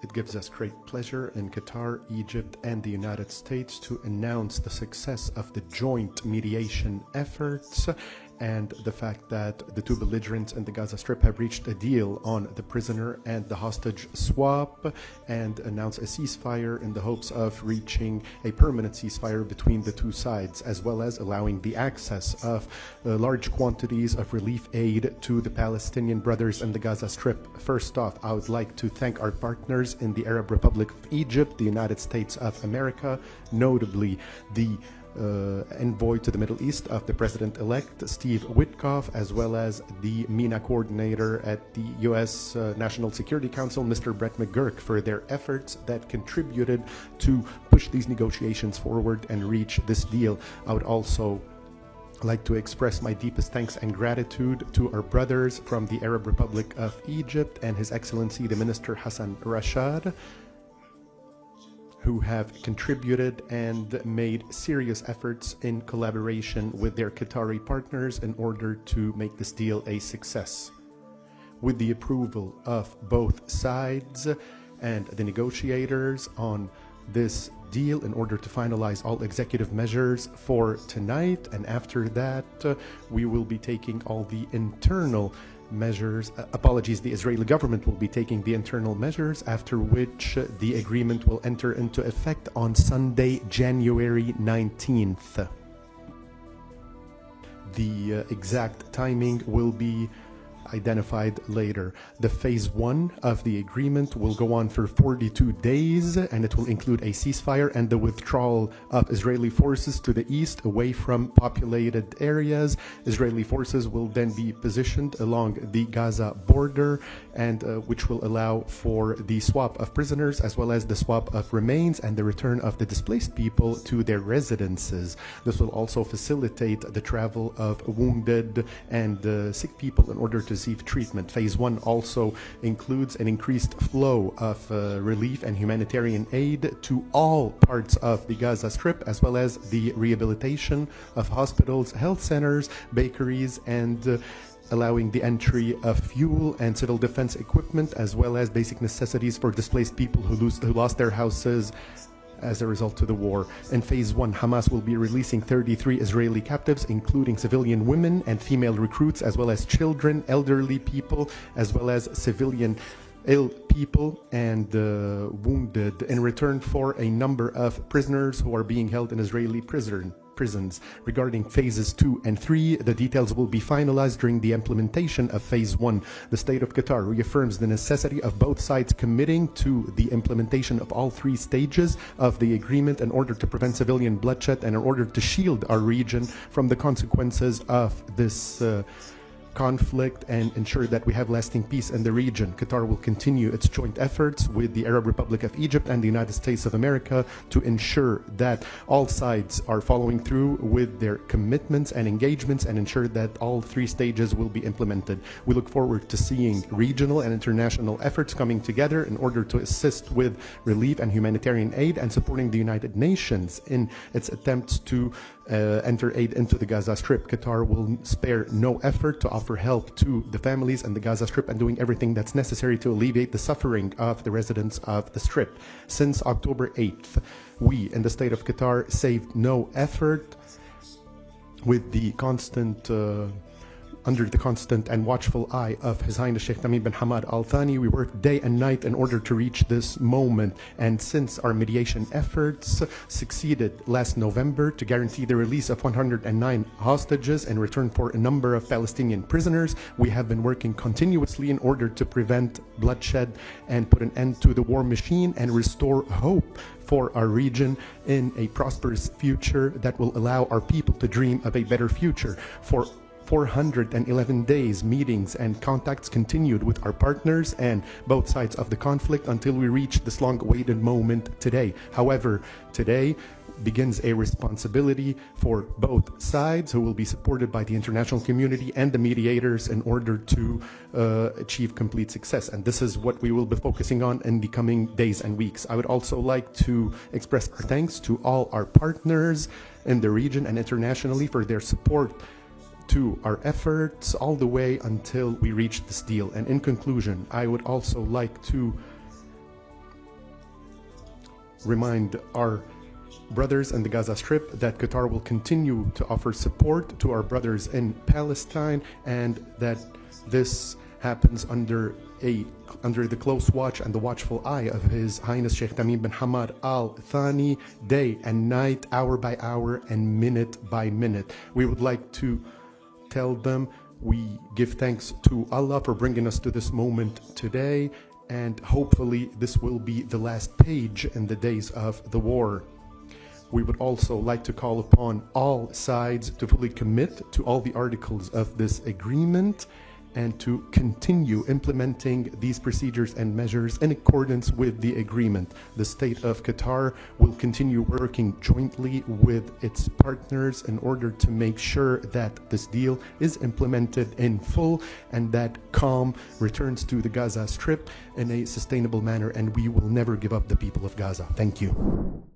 It gives us great pleasure in Qatar, Egypt, and the United States to announce the success of the joint mediation efforts and the fact that the two belligerents in the Gaza Strip have reached a deal on the prisoner and the hostage swap and announce a ceasefire in the hopes of reaching a permanent ceasefire between the two sides, as well as allowing the access of large quantities of relief aid to the Palestinian brothers in the Gaza Strip. First off, I would like to thank our partners in the Arab Republic of Egypt, the United States of America, notably the envoy to the Middle East of the President-elect, Steve Witkoff, as well as the MENA coordinator at the U.S. National Security Council, Mr. Brett McGurk, for their efforts that contributed to push these negotiations forward and reach this deal. I would also like to express my deepest thanks and gratitude to our brothers from the Arab Republic of Egypt and His Excellency the Minister Hassan Rashad, who have contributed and made serious efforts in collaboration with their Qatari partners in order to make this deal a success. With the approval of both sides and the negotiators on this deal in order to finalize all executive measures for tonight, and after that we will be taking all the internal measures, the Israeli government will be taking the internal measures, after which the agreement will enter into effect on Sunday, January 19th. The exact timing will be identified later. The phase 1 of the agreement will go on for 42 days, and it will include a ceasefire and the withdrawal of Israeli forces to the east away from populated areas. Israeli forces will then be positioned along the Gaza border, and which will allow for the swap of prisoners as well as the swap of remains and the return of the displaced people to their residences. This will also facilitate the travel of wounded and sick people in order to receive treatment. Phase 1 also includes an increased flow of relief and humanitarian aid to all parts of the Gaza Strip, as well as the rehabilitation of hospitals, health centers, bakeries, and allowing the entry of fuel and civil defense equipment, as well as basic necessities for displaced people who lost their houses as a result of the war. In phase 1, Hamas will be releasing 33 Israeli captives, including civilian women and female recruits, as well as children, elderly people, as well as civilian ill people and wounded, in return for a number of prisoners who are being held in Israeli prisons. Regarding phases 2 and 3, the details will be finalized during the implementation of phase 1. The state of Qatar reaffirms the necessity of both sides committing to the implementation of all 3 stages of the agreement in order to prevent civilian bloodshed and in order to shield our region from the consequences of this conflict and ensure that we have lasting peace in the region. Qatar will continue its joint efforts with the Arab Republic of Egypt and the United States of America to ensure that all sides are following through with their commitments and engagements and ensure that all 3 stages will be implemented. We look forward to seeing regional and international efforts coming together in order to assist with relief and humanitarian aid and supporting the United Nations in its attempts to enter aid into the Gaza Strip. Qatar will spare no effort to offer help to the families in the Gaza Strip and doing everything that's necessary to alleviate the suffering of the residents of the Strip. Since October 8th, we in the state of Qatar saved no effort with the under the constant and watchful eye of His Highness Sheikh Thani bin Hamad Al Thani. We worked day and night in order to reach this moment, and since our mediation efforts succeeded last November to guarantee the release of 109 hostages in return for a number of Palestinian prisoners, we have been working continuously in order to prevent bloodshed and put an end to the war machine and restore hope for our region in a prosperous future that will allow our people to dream of a better future. For 411 days, meetings and contacts continued with our partners and both sides of the conflict until we reached this long-awaited moment today. However, today begins a responsibility for both sides, who will be supported by the international community and the mediators in order to achieve complete success. And this is what we will be focusing on in the coming days and weeks. I would also like to express our thanks to all our partners in the region and internationally for their support to our efforts all the way until we reach this deal. And in conclusion, I would also like to remind our brothers in the Gaza Strip that Qatar will continue to offer support to our brothers in Palestine, and that this happens under the close watch and the watchful eye of His Highness Sheikh Tamim bin Hamad Al Thani, day and night, hour by hour, and minute by minute. We would like to tell them we give thanks to Allah for bringing us to this moment today, and hopefully this will be the last page in the days of the war. We would also like to call upon all sides to fully commit to all the articles of this agreement and to continue implementing these procedures and measures in accordance with the agreement. The state of Qatar will continue working jointly with its partners in order to make sure that this deal is implemented in full and that calm returns to the Gaza Strip in a sustainable manner, and we will never give up the people of Gaza. Thank you.